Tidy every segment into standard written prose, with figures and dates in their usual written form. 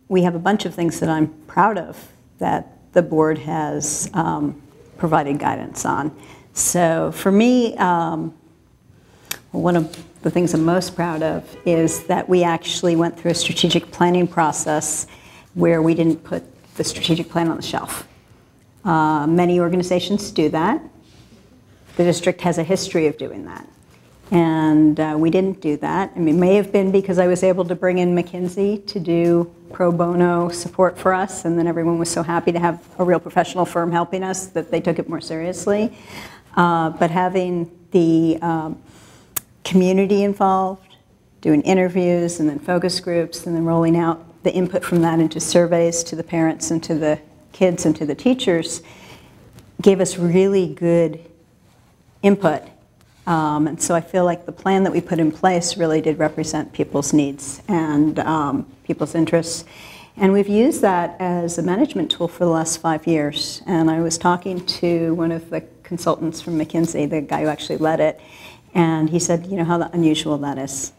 we have a bunch of things that I'm proud of that the board has provided guidance on. So for me, one of the things I'm most proud of is that we actually went through a strategic planning process where we didn't put the strategic plan on the shelf. Many organizations do that. The district has a history of doing that. And we didn't do that. I mean, it may have been because I was able to bring in McKinsey to do pro bono support for us, and then everyone was so happy to have a real professional firm helping us that they took it more seriously. But having the community involved, doing interviews and then focus groups, and then rolling out the input from that into surveys to the parents and to the kids and to the teachers gave us really good input. And so I feel like the plan that we put in place really did represent people's needs and people's interests. And we've used that as a management tool for the last 5 years. And I was talking to one of the consultants from McKinsey, the guy who actually led it, and he said, you know how unusual that is.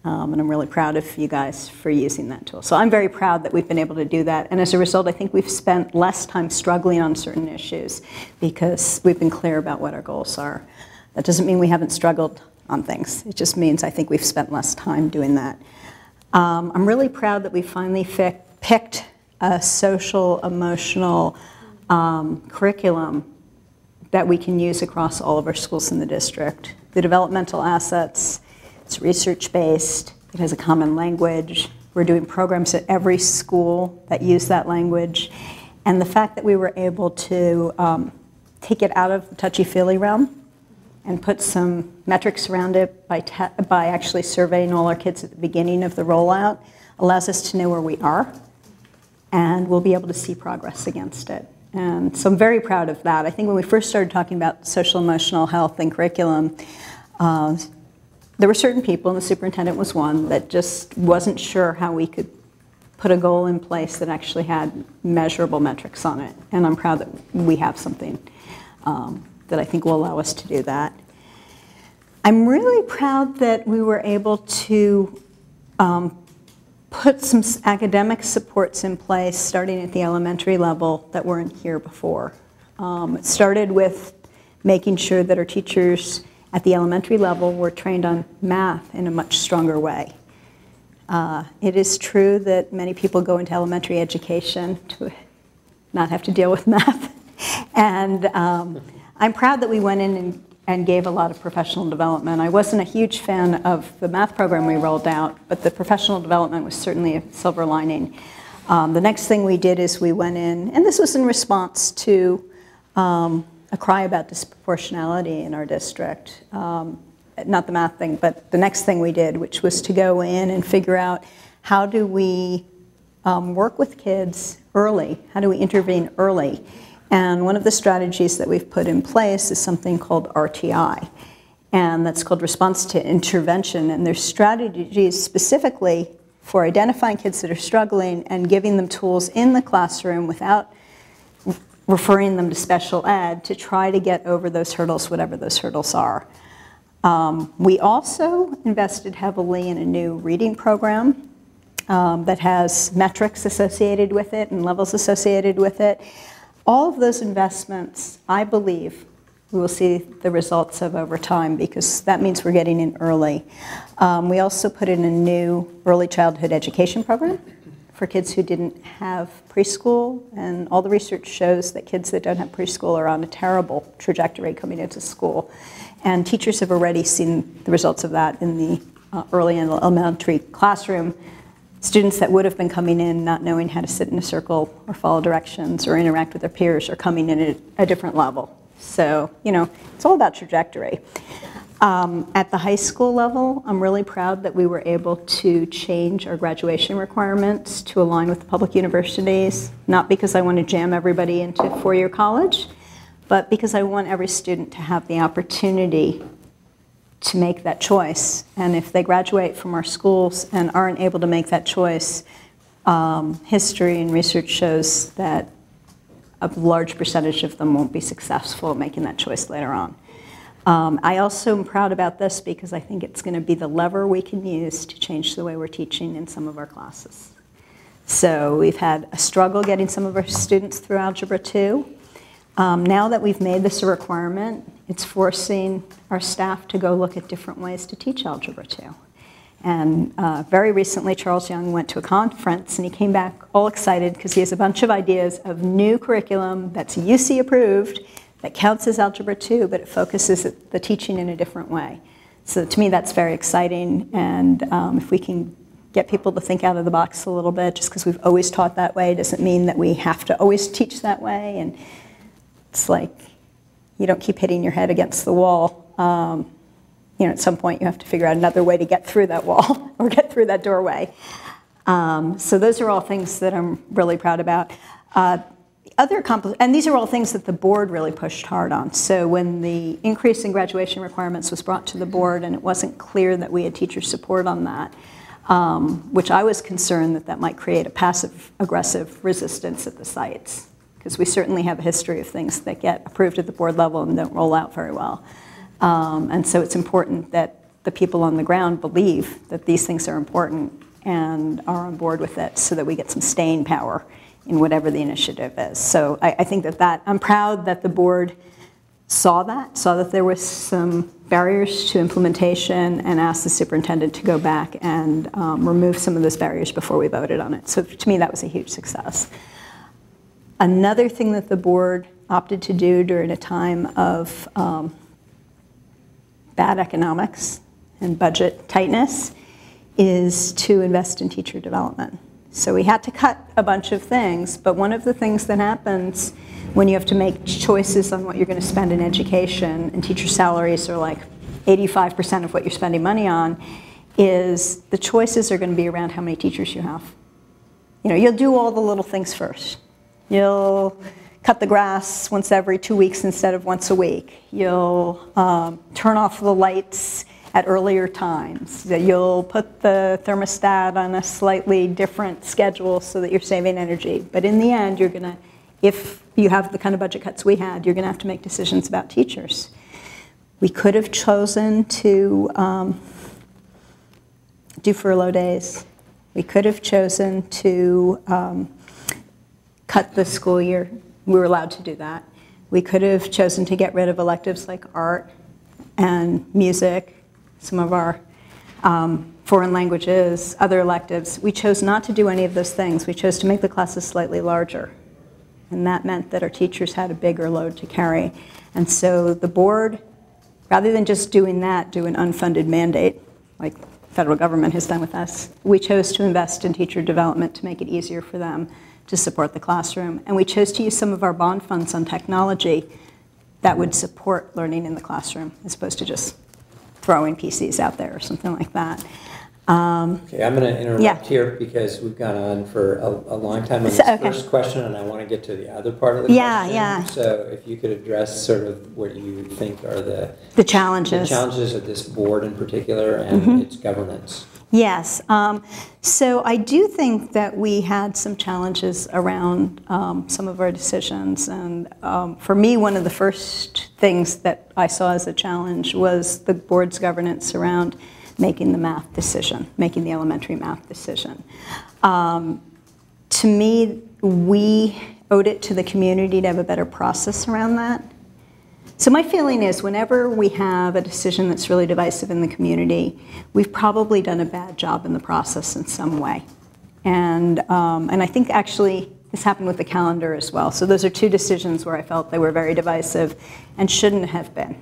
And I'm really proud of you guys for using that tool. So I'm very proud that we've been able to do that. And as a result, I think we've spent less time struggling on certain issues because we've been clear about what our goals are. That doesn't mean we haven't struggled on things. It just means I think we've spent less time doing that. I'm really proud that we finally picked a social, emotional curriculum that we can use across all of our schools in the district. The developmental assets, it's research-based, it has a common language. We're doing programs at every school that use that language. And the fact that we were able to take it out of the touchy-feely realm and put some metrics around it by actually surveying all our kids at the beginning of the rollout allows us to know where we are, and we'll be able to see progress against it. And so I'm very proud of that. I think when we first started talking about social emotional health and curriculum, there were certain people, and the superintendent was one, that just wasn't sure how we could put a goal in place that actually had measurable metrics on it. And I'm proud that we have something that I think will allow us to do that. I'm really proud that we were able to put some academic supports in place starting at the elementary level that weren't here before. It started with making sure that our teachers at the elementary level were trained on math in a much stronger way. It is true that many people go into elementary education to not have to deal with math. And I'm proud that we went in and gave a lot of professional development. I wasn't a huge fan of the math program we rolled out, but the professional development was certainly a silver lining. The next thing we did is we went in, and this was in response to a cry about disproportionality in our district. Not the math thing, but the next thing we did, which was to go in and figure out how do we work with kids early? How do we intervene early? And one of the strategies that we've put in place is something called RTI, and that's called Response to Intervention. And there's strategies specifically for identifying kids that are struggling and giving them tools in the classroom without referring them to special ed to try to get over those hurdles, whatever those hurdles are. We also invested heavily in a new reading program that has metrics associated with it and levels associated with it. All of those investments, I believe, we will see the results of over time because that means we're getting in early. We also put in a new early childhood education program for kids who didn't have preschool, and all the research shows that kids that don't have preschool are on a terrible trajectory coming into school. And teachers have already seen the results of that in the early and elementary classroom. Students that would have been coming in not knowing how to sit in a circle or follow directions or interact with their peers are coming in at a different level. So, you know, it's all about trajectory. At the high school level, I'm really proud that we were able to change our graduation requirements to align with the public universities, not because I want to jam everybody into four-year college, but because I want every student to have the opportunity to make that choice. And if they graduate from our schools and aren't able to make that choice, history and research shows that a large percentage of them won't be successful at making that choice later on. I also am proud about this because I think it's going to be the lever we can use to change the way we're teaching in some of our classes. So we've had a struggle getting some of our students through Algebra 2. Now that we've made this a requirement, it's forcing our staff to go look at different ways to teach Algebra 2. And very recently, Charles Young went to a conference, and he came back all excited because he has a bunch of ideas of new curriculum that's UC approved, that counts as Algebra 2, but it focuses the teaching in a different way. So to me, that's very exciting, and if we can get people to think out of the box a little bit, just because we've always taught that way doesn't mean that we have to always teach that way, and it's like you don't keep hitting your head against the wall. You know, at some point you have to figure out another way to get through that wall or get through that doorway. So those are all things that I'm really proud about. And these are all things that the board really pushed hard on. So when the increase in graduation requirements was brought to the board and it wasn't clear that we had teacher support on that, which I was concerned that that might create a passive-aggressive resistance at the sites, because we certainly have a history of things that get approved at the board level and don't roll out very well. And so it's important that the people on the ground believe that these things are important and are on board with it so that we get some staying power in whatever the initiative is. So I think that I'm proud that the board saw that there was some barriers to implementation, and asked the superintendent to go back and remove some of those barriers before we voted on it. So to me, that was a huge success. Another thing that the board opted to do during a time of bad economics and budget tightness is to invest in teacher development. So we had to cut a bunch of things, but one of the things that happens when you have to make choices on what you're going to spend in education, and teacher salaries are like 85% of what you're spending money on, is the choices are going to be around how many teachers you have. You know, you'll do all the little things first. You'll cut the grass once every 2 weeks instead of once a week. You'll turn off the lights at earlier times. You'll put the thermostat on a slightly different schedule so that you're saving energy. But in the end, you're going to, if you have the kind of budget cuts we had, you're going to have to make decisions about teachers. We could have chosen to do furlough days. We could have chosen to cut the school year. We were allowed to do that. We could have chosen to get rid of electives like art and music, some of our foreign languages, other electives. We chose not to do any of those things. We chose to make the classes slightly larger. And that meant that our teachers had a bigger load to carry. And so the board, rather than just doing that, do an unfunded mandate, like the federal government has done with us, we chose to invest in teacher development to make it easier for them to support the classroom. And we chose to use some of our bond funds on technology that would support learning in the classroom, as opposed to just throwing PCs out there or something like that. Okay, I'm going to interrupt here because we've gone on for a long time on this first question, and I want to get to the other part of the question. Yeah. So if you could address sort of what you think are the challenges of this board in particular and its governance. Yes. So I do think that we had some challenges around some of our decisions. And for me, one of the first things that I saw as a challenge was the board's governance around making the math decision, making the elementary math decision. To me, we owed it to the community to have a better process around that. So my feeling is whenever we have a decision that's really divisive in the community, we've probably done a bad job in the process in some way. And I think actually this happened with the calendar as well. So those are two decisions where I felt they were very divisive and shouldn't have been.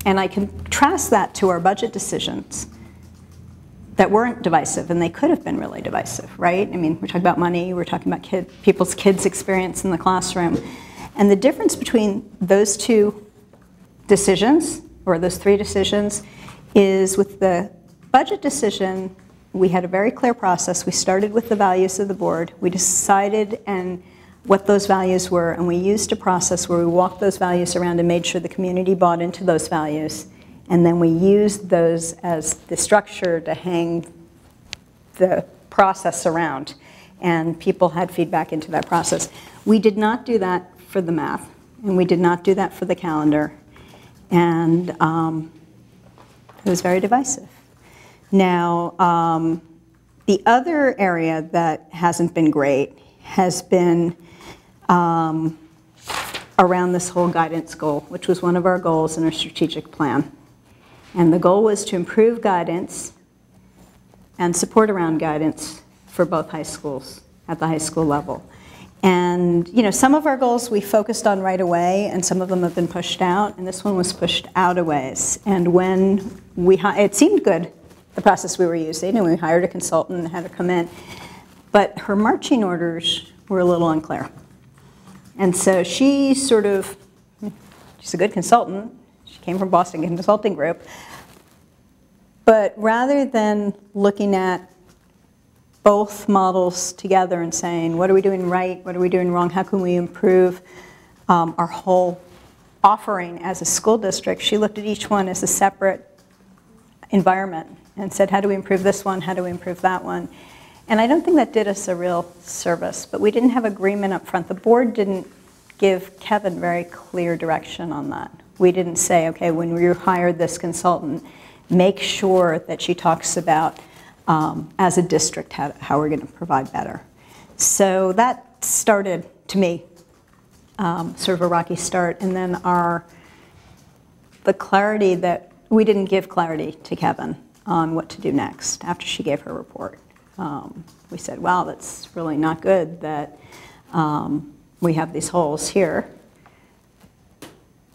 And I contrast that to our budget decisions that weren't divisive, and they could have been really divisive, right? I mean, we're talking about money, we're talking about people's kids' experience in the classroom. And the difference between those two decisions, or those three decisions, is with the budget decision, we had a very clear process. We started with the values of the board. We decided what those values were, and we used a process where we walked those values around and made sure the community bought into those values. And then we used those as the structure to hang the process around. And people had feedback into that process. We did not do that for the math, and we did not do that for the calendar, and it was very divisive. Now, The other area that hasn't been great has been around this whole guidance goal, which was one of our goals in our strategic plan. And the goal was to improve guidance and support around guidance for both high schools at the high school level. And some of our goals we focused on right away, and some of them have been pushed out, and this one was pushed out a ways. And when it seemed good, the process we were using, and we hired a consultant and had her come in, but her marching orders were a little unclear. And so she's a good consultant. She came from Boston Consulting Group. But rather than looking at both models together and saying, what are we doing right, what are we doing wrong, how can we improve our whole offering as a school district, she looked at each one as a separate environment and said, how do we improve this one, how do we improve that one? And I don't think that did us a real service, but we didn't have agreement up front. The board didn't give Kevin very clear direction on that. We didn't say, okay, when we hired this consultant, make sure that she talks about, as a district, how we're going to provide better. So that started, to me, sort of a rocky start. And then the clarity that we didn't give clarity to Kevin on what to do next after she gave her report. We said, wow, that's really not good that we have these holes here.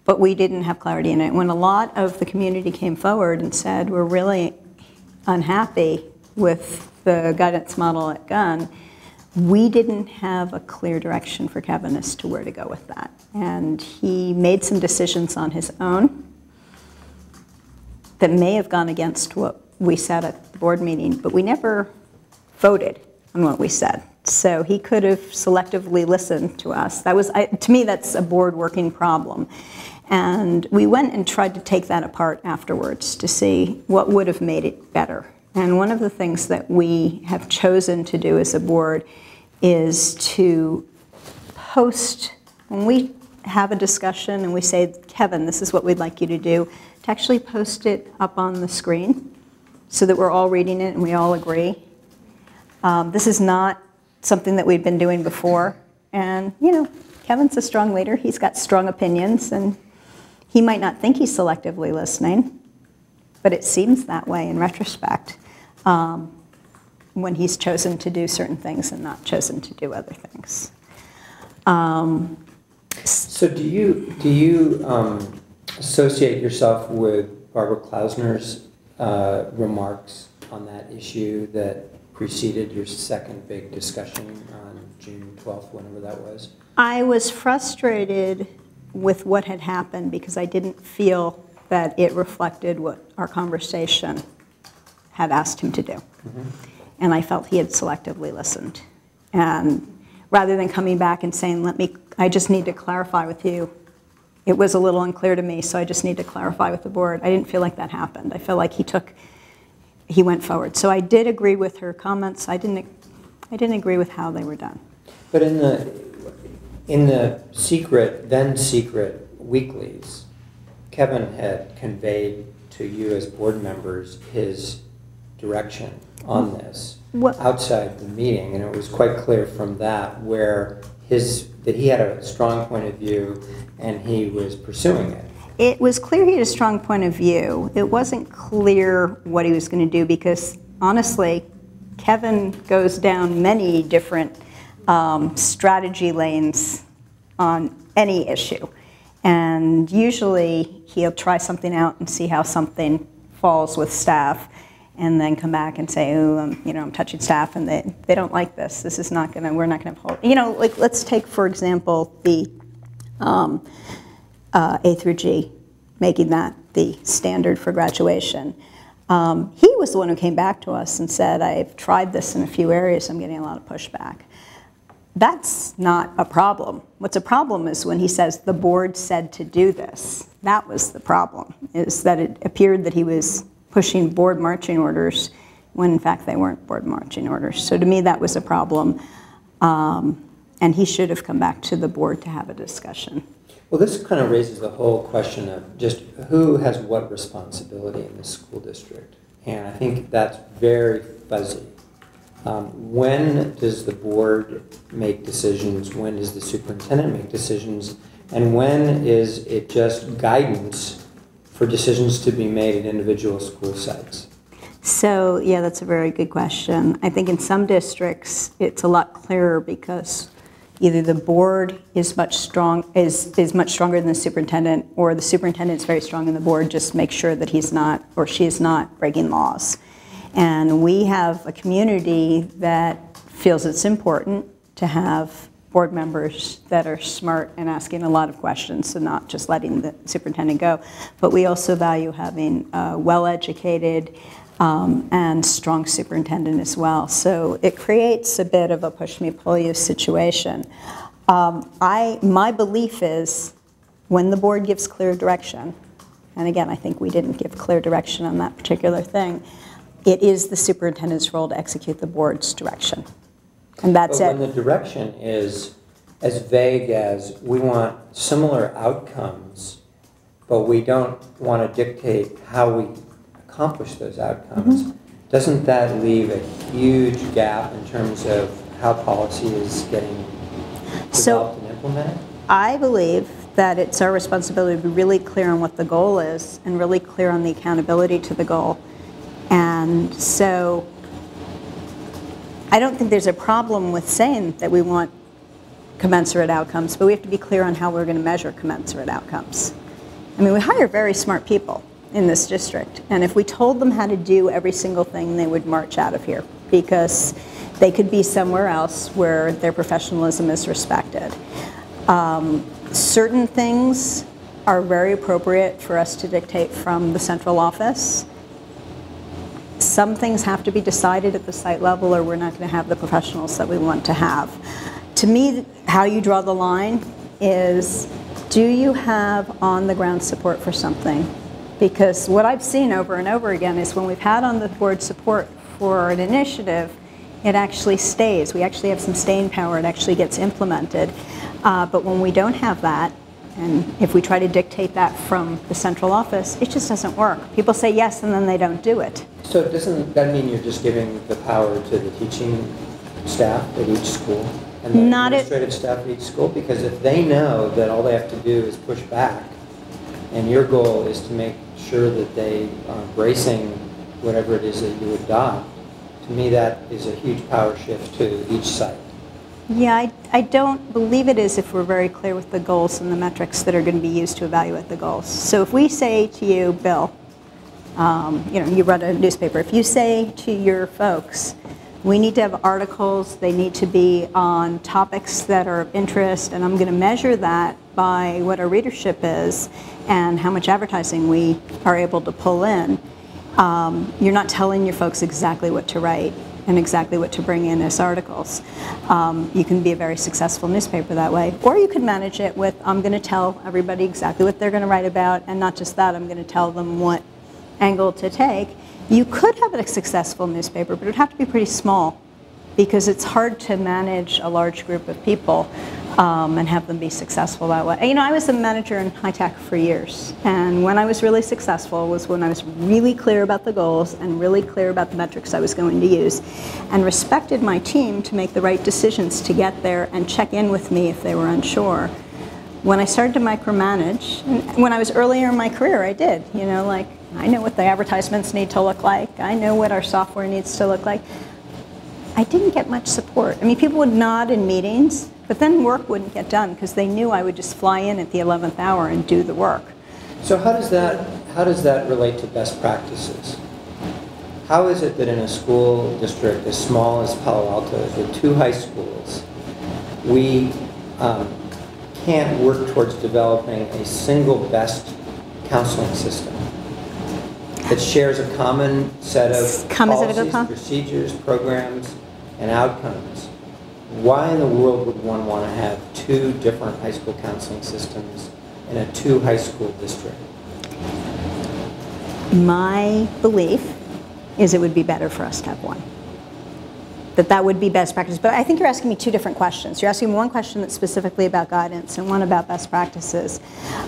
But we didn't have clarity in it. When a lot of the community came forward and said, we're really unhappy with the guidance model at Gunn, we didn't have a clear direction for Kevin as to where to go with that. And he made some decisions on his own that may have gone against what we said at the board meeting, but we never voted on what we said. So he could have selectively listened to us. That was, to me, that's a board working problem. And we went and tried to take that apart afterwards to see what would have made it better. And one of the things that we have chosen to do as a board is to post, when we have a discussion and we say, Kevin, this is what we'd like you to do, to actually post it up on the screen so that we're all reading it and we all agree. This is not something that we've been doing before. And, Kevin's a strong leader. He's got strong opinions, and he might not think he's selectively listening, but it seems that way in retrospect when he's chosen to do certain things and not chosen to do other things. So do you associate yourself with Barbara Klausner's remarks on that issue that preceded your second big discussion on June 12th, whenever that was? I was frustrated with what had happened because I didn't feel that it reflected what our conversation had asked him to do. Mm-hmm. And I felt he had selectively listened. And rather than coming back and saying, I just need to clarify with you, it was a little unclear to me, so I just need to clarify with the board. I didn't feel like that happened. I felt like he went forward. So I did agree with her comments. I didn't agree with how they were done. But in the then secret weeklies, Kevin had conveyed to you as board members his direction on this outside the meeting, and it was quite clear from that that he had a strong point of view and he was pursuing it. It was clear he had a strong point of view. It wasn't clear what he was going to do because, honestly, Kevin goes down many different strategy lanes on any issue. And usually he'll try something out and see how something falls with staff and then come back and say, oh, I'm touching staff and they don't like this. This is not we're not going to hold. Let's take, for example, the A through G, making that the standard for graduation. He was the one who came back to us and said, I've tried this in a few areas, I'm getting a lot of pushback. That's not a problem. What's a problem is when he says the board said to do this. That was the problem, is that it appeared that he was pushing board marching orders when in fact they weren't board marching orders. So to me that was a problem, and he should have come back to the board to have a discussion. Well, this kind of raises the whole question of just who has what responsibility in the school district. And I think that's very fuzzy. When does the board make decisions? When does the superintendent make decisions? And when is it just guidance for decisions to be made at individual school sites? So, yeah, that's a very good question. I think in some districts, it's a lot clearer because either the board is much stronger than the superintendent, or the superintendent is very strong and the board just makes sure that he's not or she is not breaking laws. And we have a community that feels it's important to have board members that are smart and asking a lot of questions, so not just letting the superintendent go. But we also value having a well-educated and strong superintendent as well. So it creates a bit of a push-me-pull-you situation. My belief is when the board gives clear direction, and again, I think we didn't give clear direction on that particular thing, it is the superintendent's role to execute the board's direction. And that's it. But when the direction is as vague as we want similar outcomes, but we don't want to dictate how we accomplish those outcomes, doesn't that leave a huge gap in terms of how policy is getting developed and implemented? I believe that it's our responsibility to be really clear on what the goal is and really clear on the accountability to the goal. And so I don't think there's a problem with saying that we want commensurate outcomes, but we have to be clear on how we're going to measure commensurate outcomes. I mean, we hire very smart people in this district, and if we told them how to do every single thing, they would march out of here because they could be somewhere else where their professionalism is respected. Certain things are very appropriate for us to dictate from the central office. Some things have to be decided at the site level or we're not going to have the professionals that we want to have. To me, how you draw the line is, do you have on-the-ground support for something? Because what I've seen over and over again is when we've had on the board support for an initiative, it actually stays. We actually have some staying power. It actually gets implemented. But when we don't have that, and if we try to dictate that from the central office, it just doesn't work. People say yes and then they don't do it. So doesn't that mean you're just giving the power to the teaching staff at each school and the administrative staff at each school? Because if they know that all they have to do is push back, and your goal is to make sure that they are embracing whatever it is that you adopt, to me that is a huge power shift to each site. Yeah, I don't believe it is if we're very clear with the goals and the metrics that are going to be used to evaluate the goals. So if we say to you, Bill, you run a newspaper, if you say to your folks, we need to have articles, they need to be on topics that are of interest, and I'm going to measure that by what our readership is and how much advertising we are able to pull in, you're not telling your folks exactly what to write and exactly what to bring in as articles. You can be a very successful newspaper that way. Or you could manage it with, I'm going to tell everybody exactly what they're going to write about, and not just that, I'm going to tell them what angle to take. You could have a successful newspaper, but it would have to be pretty small because it's hard to manage a large group of people and have them be successful that way. I was a manager in high tech for years, and when I was really successful was when I was really clear about the goals and really clear about the metrics I was going to use and respected my team to make the right decisions to get there and check in with me if they were unsure. When I started to micromanage, when I was earlier in my career, I did, I know what the advertisements need to look like. I know what our software needs to look like. I didn't get much support. People would nod in meetings, but then work wouldn't get done because they knew I would just fly in at the 11th hour and do the work. So how does that relate to best practices? How is it that in a school district as small as Palo Alto, with 2 high schools, we can't work towards developing a single best counseling system that shares a common set of policies, procedures, programs, and outcomes? Why in the world would one want to have 2 different high school counseling systems in a 2 high school district? My belief is it would be better for us to have one. That would be best practice. But I think you're asking me 2 different questions. You're asking one question that's specifically about guidance and one about best practices.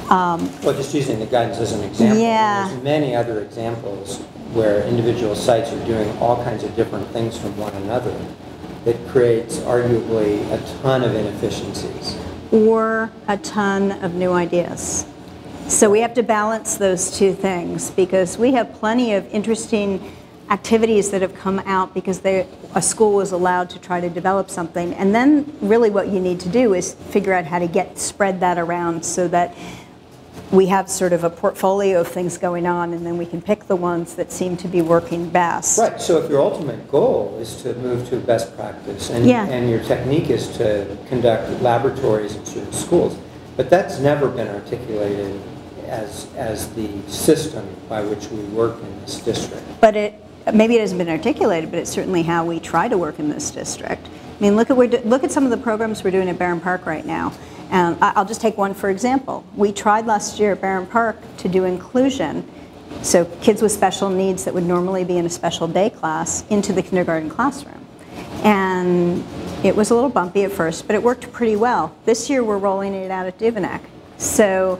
Well, just using the guidance as an example. Yeah. There's many other examples where individual sites are doing all kinds of different things from one another, that creates arguably a ton of inefficiencies. Or a ton of new ideas. So we have to balance those two things, because we have plenty of interesting activities that have come out because a school was allowed to try to develop something. And then really what you need to do is figure out how to spread that around so that we have sort of a portfolio of things going on, and then we can pick the ones that seem to be working best. Right, so if your ultimate goal is to move to best practice, and, and your technique is to conduct laboratories in certain schools, but that's never been articulated as the system by which we work in this district. But maybe it hasn't been articulated, but it's certainly how we try to work in this district. I mean, look at some of the programs we're doing at Barron Park right now. And I'll just take one for example. We tried last year at Barron Park to do inclusion, so kids with special needs that would normally be in a special day class into the kindergarten classroom. And it was a little bumpy at first, but it worked pretty well. This year we're rolling it out at Duveneck. So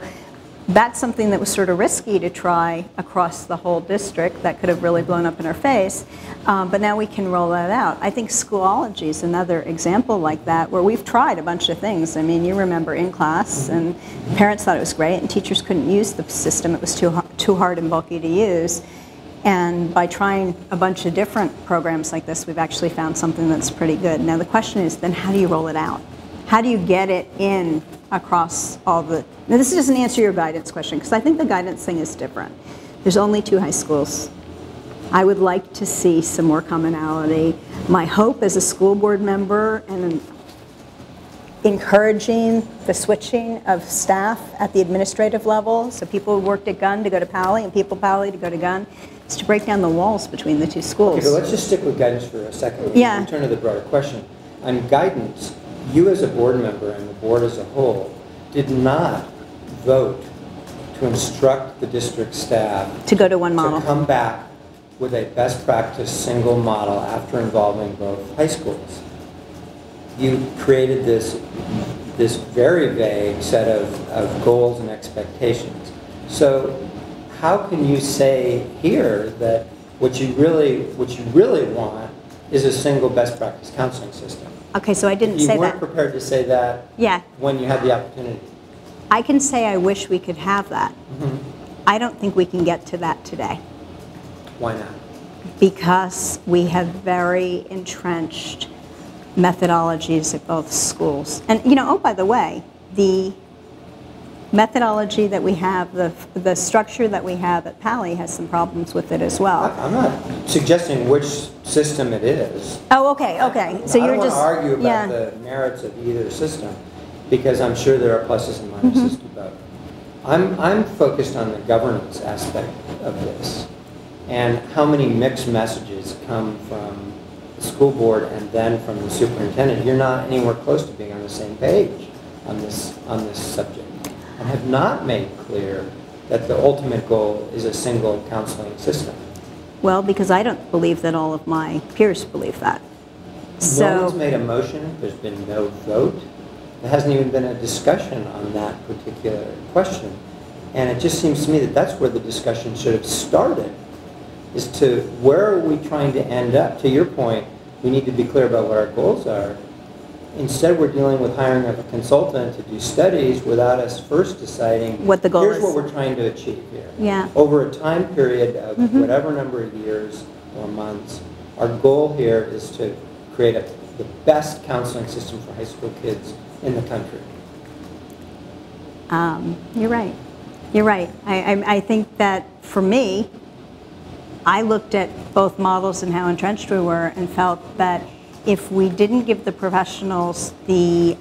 that's something that was sort of risky to try across the whole district. That could have really blown up in our face, but now we can roll that out. I think Schoology is another example like that, where we've tried a bunch of things. I mean, you remember in class, and parents thought it was great, and teachers couldn't use the system. It was too hard and bulky to use. And by trying a bunch of different programs like this, we've actually found something that's pretty good. Now the question is, then how do you roll it out? How do you get it in across all the... Now this doesn't answer your guidance question, because I think the guidance thing is different. There's only 2 high schools. I would like to see some more commonality. My hope as a school board member and encouraging the switching of staff at the administrative level, so people who worked at Gunn to go to Pali and people Pali to go to Gunn, is to break down the walls between the 2 schools. Okay, but let's just stick with guidance for a second. Yeah. Return to the broader question. On guidance, you as a board member and the board as a whole did not vote to instruct the district staff to go to one model, to come back with a best practice single model after involving both high schools. You created this very vague set of goals and expectations. So how can you say here that what you really want is a single best practice counseling system? Okay, so I didn't say that. You weren't prepared to say that when you had the opportunity. I can say I wish we could have that. I don't think we can get to that today. Why not? Because we have very entrenched methodologies at both schools. And, you know, oh, by the way, the methodology that we have, the structure that we have at Pali has some problems with it as well. I'm not suggesting which system it is. Oh, okay, okay. So you're just... I don't want to argue about the merits of either system, because I'm sure there are pluses and minuses to both. I'm focused on the governance aspect of this, and how many mixed messages come from the school board and then from the superintendent. You're not anywhere close to being on the same page on this subject, and have not made clear that the ultimate goal is a single counseling system. Well, because I don't believe that all of my peers believe that. No one's made a motion. There's been no vote. There hasn't even been a discussion on that particular question. And it just seems to me that that's where the discussion should have started, is to where are we trying to end up? To your point, we need to be clear about what our goals are. Instead, we're dealing with hiring of a consultant to do studies without us first deciding what the goal here's is. What we're trying to achieve here. Yeah. Over a time period of whatever number of years or months, our goal here is to create the best counseling system for high school kids in the country. You're right. You're right. I think that for me, I looked at both models and how entrenched we were and felt that if we didn't give the professionals the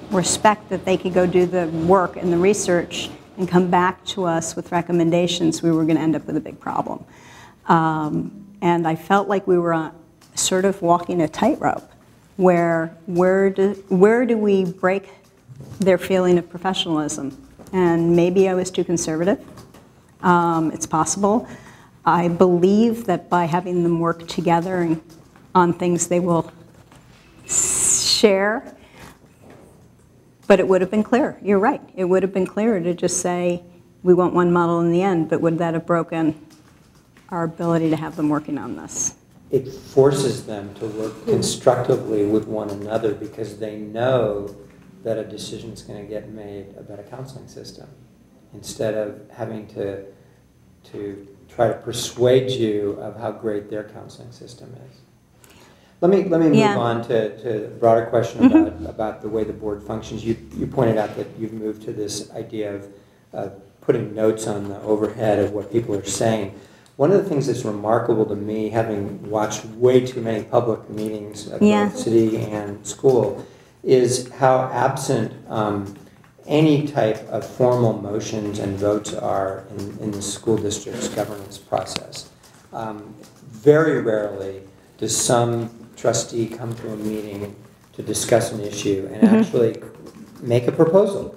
respect that they could go do the work and the research and come back to us with recommendations, we were going to end up with a big problem. And I felt like we were sort of walking a tightrope, where do we break their feeling of professionalism? And maybe I was too conservative. It's possible. I believe that by having them work together on things they will share, but it would have been clear. You're right. It would have been clearer to just say, we want one model in the end, but would that have broken our ability to have them working on this. It forces them to work constructively with one another because they know that a decision is going to get made about a counseling system instead of having to try to persuade you of how great their counseling system is. Let me move on to a broader question about the way the board functions. You pointed out that you've moved to this idea of putting notes on the overhead of what people are saying. One of the things that's remarkable to me, having watched way too many public meetings at both city and school, is how absent any type of formal motions and votes are in the school district's governance process. Very rarely does some trustee come to a meeting to discuss an issue and actually make a proposal.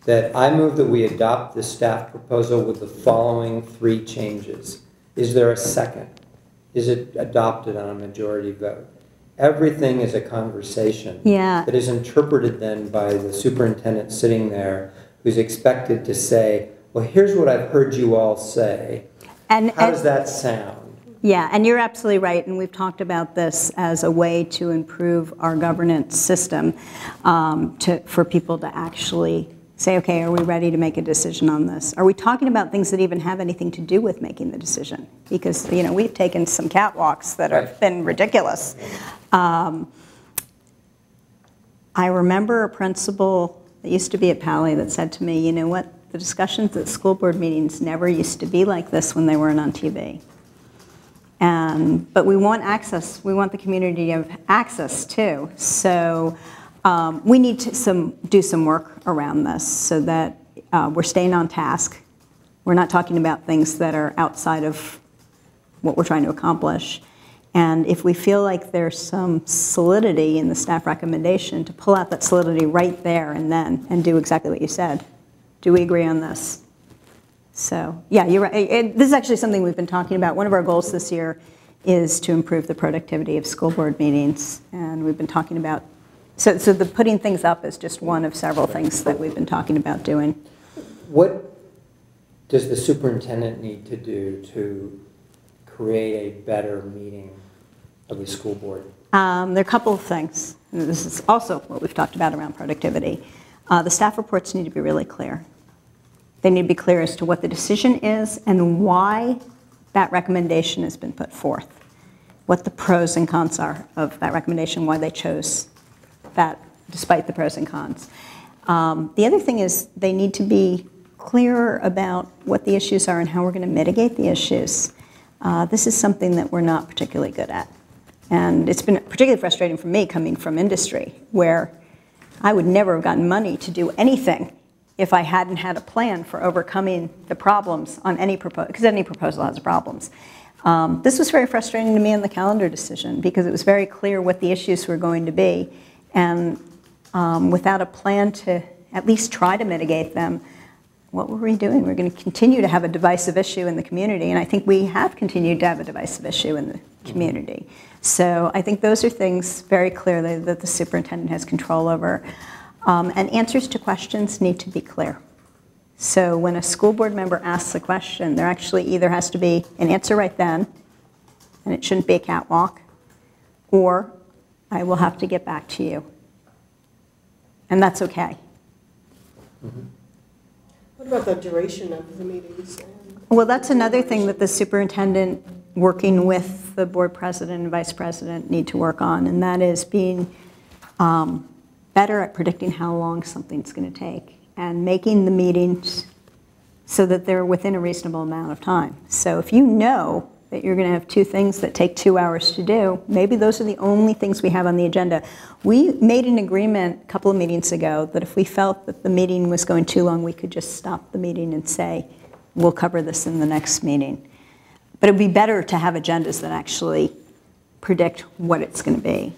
That I move that we adopt the staff proposal with the following 3 changes. Is there a second? Is it adopted on a majority vote? Everything is a conversation that is interpreted then by the superintendent sitting there who's expected to say, well, here's what I've heard you all say. How does that sound? Yeah, and you're absolutely right, and we've talked about this as a way to improve our governance system for people to actually say, okay, are we ready to make a decision on this? Are we talking about things that even have anything to do with making the decision? Because, you know, we've taken some catwalks that have been ridiculous. I remember a principal that used to be at Palo that said to me, you know what, the discussions at school board meetings never used to be like this when they weren't on TV. But we want access, we want the community to have access too. So we need to do some work around this so that we're staying on task. We're not talking about things that are outside of what we're trying to accomplish. And if we feel like there's some solidity in the staff recommendation, to pull out that solidity right there and then and do exactly what you said. Do we agree on this? So, yeah, you're right. This is actually something we've been talking about. One of our goals this year is to improve the productivity of school board meetings. And we've been talking about, so the putting things up is just one of several things that we've been talking about doing. What does the superintendent need to do to create a better meeting of the school board? There are a couple of things. And this is also what we've talked about around productivity. The staff reports need to be really clear. They need to be clear as to what the decision is and why that recommendation has been put forth, what the pros and cons are of that recommendation, why they chose that despite the pros and cons. The other thing is they need to be clearer about what the issues are and how we're going to mitigate the issues. This is something that we're not particularly good at. And it's been particularly frustrating for me coming from industry, where I would never have gotten money to do anything if I hadn't had a plan for overcoming the problems on any proposal, because any proposal has problems. This was very frustrating to me in the calendar decision because it was very clear what the issues were going to be. And without a plan to at least try to mitigate them, what were we doing? We're going to continue to have a divisive issue in the community, and I think we have continued to have a divisive issue in the community. So I think those are things very clearly that the superintendent has control over. And answers to questions need to be clear. So when a school board member asks a question, there actually either has to be an answer right then, and it shouldn't be a catwalk, or I will have to get back to you. And that's okay. Mm-hmm. What about the duration of the meetings? Well, that's another thing that the superintendent, working with the board president and vice president, need to work on, and that is being better at predicting how long something's going to take and making the meetings so that they're within a reasonable amount of time. So if you know that you're going to have 2 things that take 2 hours to do, maybe those are the only things we have on the agenda. We made an agreement a couple of meetings ago that if we felt that the meeting was going too long, we could just stop the meeting and say, we'll cover this in the next meeting. But it would be better to have agendas that actually predict what it's going to be.